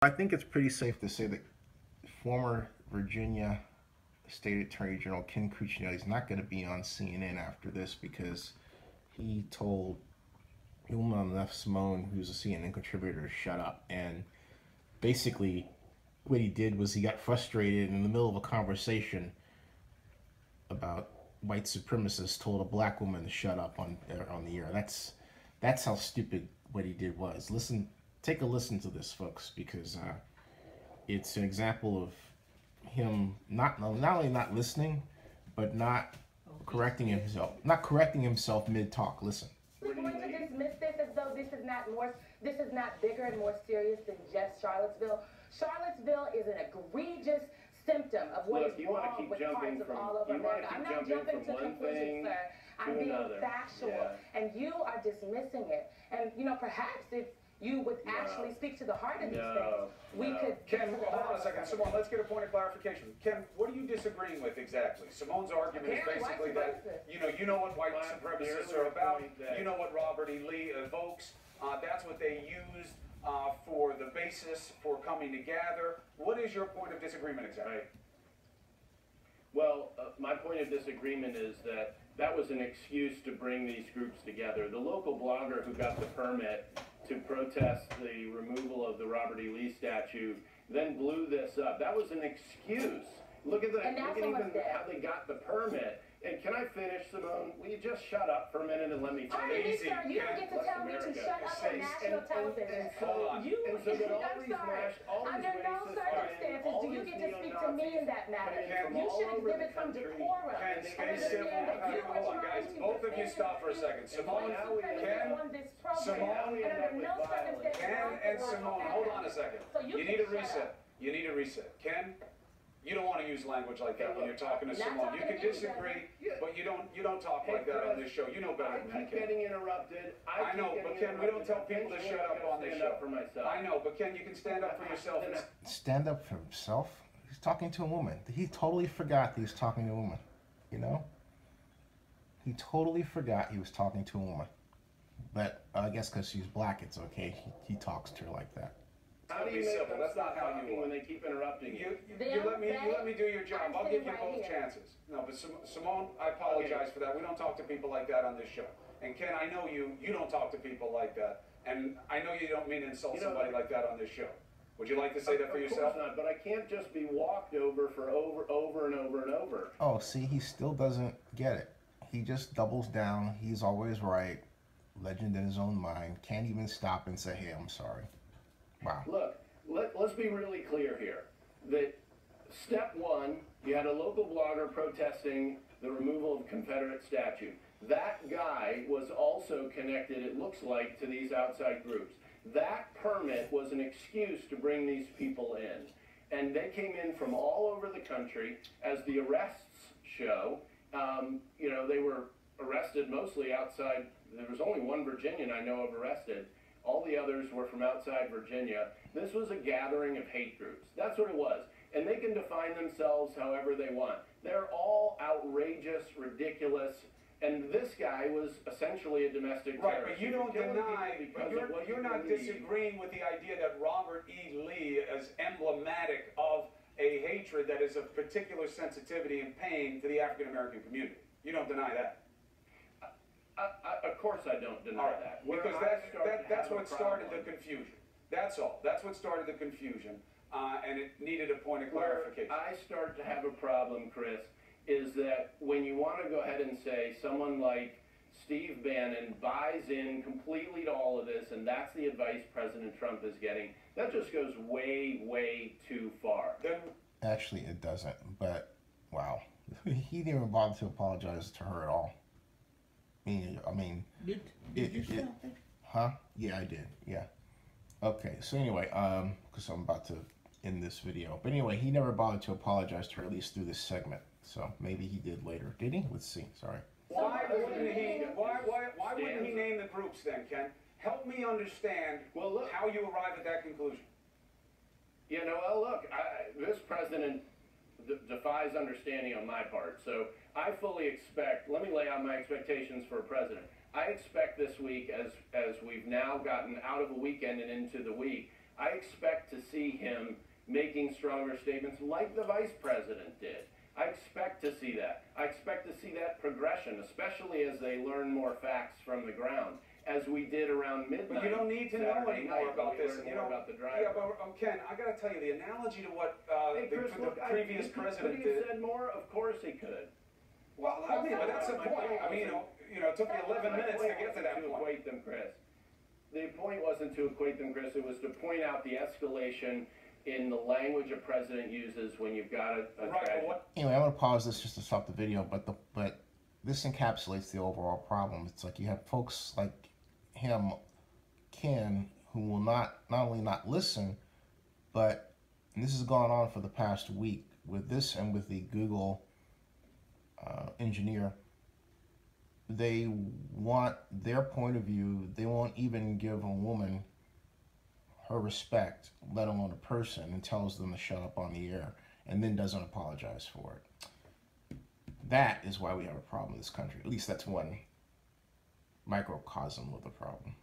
I think it's pretty safe to say that former Virginia State Attorney General Ken Cuccinelli is not going to be on CNN after this because he told Ilma Left Symone, who's a CNN contributor, to shut up. And basically, what he did was he got frustrated in the middle of a conversation about white supremacists told a black woman to shut up on the air. That's how stupid what he did was. Take a listen to this, folks, because it's an example of him not only not listening, but not correcting himself mid-talk. Listen. We're going to dismiss this as though this is not bigger and more serious than just Charlottesville. Charlottesville is an egregious symptom of what is wrong with parts of all over America. I'm not jumping to conclusions, sir. I'm being factual, and you are dismissing it. And perhaps if you would actually speak to the heart of these things, we could. Ken, hold on a second. Symone, let's get a point of clarification. Ken, what are you disagreeing with exactly? Symone's argument is basically that you know what white supremacists are about. You know what Robert E. Lee evokes. That's what they use for the basis for coming together. What is your point of disagreement exactly? Right. Well, my point of disagreement is that that was an excuse to bring these groups together. The local blogger who got the permit to protest the removal of the Robert E. Lee statue then blew this up. That was an excuse. Look at how they got the permit. And can I finish, Symone? Will you just shut up for a minute and let me finish? Sir, you don't get to tell me to shut up on national television. Under no circumstances do you get to speak to me in that matter. You should exhibit some decorum. Hold on, guys. Both of you stop for a second. Symone, Ken, and Symone, hold on a second. You need a reset. You need a reset. Ken? You don't want to use language like that when you're talking to Symone. You can disagree, but you don't talk like that on this show. You know better than that, Ken. Getting interrupted. I know, but Ken, we don't tell people to shut up on this show. For myself. I know, but Ken, you can stand up for yourself. Stand up for himself? He's talking to a woman. He totally forgot he was talking to a woman. You know? He totally forgot he was talking to a woman. But I guess because she's black, it's okay. He talks to her like that. How do you make them That's not how you when they keep interrupting you. You let me do your job. I'll give you both chances. No, but Symone, I apologize for that. We don't talk to people like that on this show. And Ken, I know you don't talk to people like that. And I know you don't mean to insult somebody like that on this show. Would you like to say that for yourself? Of course not, but I can't just be walked over for over and over. Oh, see, he still doesn't get it. He just doubles down. He's always right. Legend in his own mind. Can't even stop and say, hey, I'm sorry. Wow. Look, let's be really clear here. That step one, you had a local blogger protesting the removal of a Confederate statue. That guy was also connected, it looks like, to these outside groups. That permit was an excuse to bring these people in. And they came in from all over the country. As the arrests show, they were arrested mostly outside. There was only one Virginian I know of arrested. All the others were from outside Virginia. This was a gathering of hate groups. That's what it was. And they can define themselves however they want. They're all outrageous, ridiculous, and this guy was essentially a domestic terrorist. Right, but you don't deny, you're not disagreeing with the idea that Robert E. Lee is emblematic of a hatred that is of particular sensitivity and pain to the African American community. You don't deny that. Of course I don't deny that. Because that's what started the confusion. That's all. That's what started the confusion, and it needed a point of clarification. Where I start to have a problem, Chris, is that when you want to go ahead and say someone like Steve Bannon buys in completely to all of this, and that's the advice President Trump is getting, that just goes way, way too far. Actually, it doesn't, but wow. He didn't even bother to apologize to her at all. I mean, did you stop it? Huh? Yeah, I did. Yeah. Okay. So anyway, because I'm about to end this video, but anyway, he never bothered to apologize to her, at least through this segment. So maybe he did later. Did he? Let's see. Sorry. Why wouldn't he name the groups then, Ken? Help me understand how you arrive at that conclusion. This president defies understanding on my part. So I fully expect, let me lay out my expectations for a president. I expect this week, as we've now gotten out of a weekend and into the week, I expect to see him making stronger statements like the vice president did. I expect to see that. I expect to see that progression, especially as they learn more facts from the ground, as we did around midnight. But you don't need to know any more about this. You know about the driver. Yeah, but Ken, I got to tell you, the analogy to what Hey, Chris, the previous president could he did. have said more? Of course he could. Well, I mean, but that's the point. I mean, it took me 11 minutes to get to that point. Equate them, Chris. The point wasn't to equate them, Chris. It was to point out the escalation in the language a president uses when you've got a tragedy. Anyway, I'm going to pause this just to stop the video, but this encapsulates the overall problem. It's like you have folks like him, Ken, who will not only not listen, but, and this has gone on for the past week with this and with the Google engineer, they want their point of view. They won't even give a woman her respect, let alone a person, and tells them to shut up on the air and then doesn't apologize for it. That is why we have a problem in this country. At least that's one microcosm of the problem.